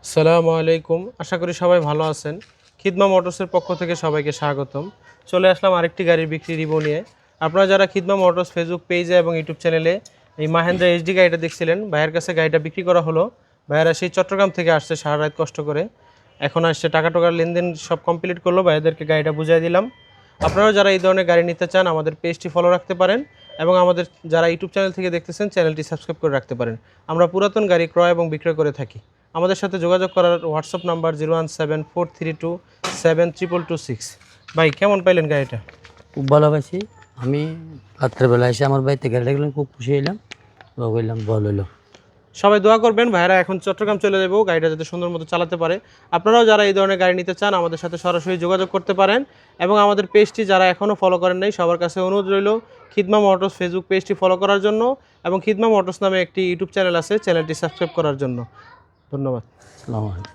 আসসালামু আলাইকুম, আশা করি সবাই ভালো আছেন। খিদমা মোটরসের পক্ষ থেকে সবাইকে স্বাগতম। চলে আসলাম আরেকটি গাড়ির বিক্রি রিভিউ নিয়ে। আপনারা যারা খিদমা মোটরস ফেসবুক পেজে এবং ইউটিউব চ্যানেলে এই মাহেন্দ্রা এইচডি গাড়িটা দেখছিলেন, ভাইয়ের কাছে গাড়িটা বিক্রি করা হলো। ভাইয়েরা সেই চট্টগ্রাম থেকে আসছে সারা রাত কষ্ট করে, এখন আসছে টাকা টাকার লেনদেন সব কমপ্লিট করলো, ভাইয়াদেরকে গাড়িটা বুঝিয়ে দিলাম। আপনারাও যারা এই ধরনের গাড়ি নিতে চান আমাদের পেজটি ফলো রাখতে পারেন এবং আমাদের যারা ইউটিউব চ্যানেল থেকে দেখতেছেন চ্যানেলটি সাবস্ক্রাইব করে রাখতে পারেন। আমরা পুরাতন গাড়ি ক্রয় এবং বিক্রয় করে থাকি। আমাদের সাথে যোগাযোগ করার হোয়াটসঅ্যাপ নাম্বার 01743272226। ভাই কেমন পাইলেন গাড়িটা? খুব ভালো পাইছি। আমি রাত্রেবেলা এসে আমার বাড়িতে গাড়ি দেখলাম, খুব খুশি হইলাম, বললাম ভালো হলো। সবাই দোয়া করবেন, ভাইরা এখন চট্টগ্রাম চলে যাবো, গাড়িটা যাতে সুন্দর মতো চালাতে পারে। আপনারাও যারা এই ধরনের গাড়ি নিতে চান আমাদের সাথে সরাসরি যোগাযোগ করতে পারেন এবং আমাদের পেজটি যারা এখনও ফলো করেন নাই সবার কাছে অনুরোধ রইল খিদমা মোটরস ফেসবুক পেজটি ফলো করার জন্য এবং খিদমা মোটরস নামে একটি ইউটিউব চ্যানেল আছে, চ্যানেলটি সাবস্ক্রাইব করার জন্য। ধন্যবাদ। আসসালামু আলাইকুম।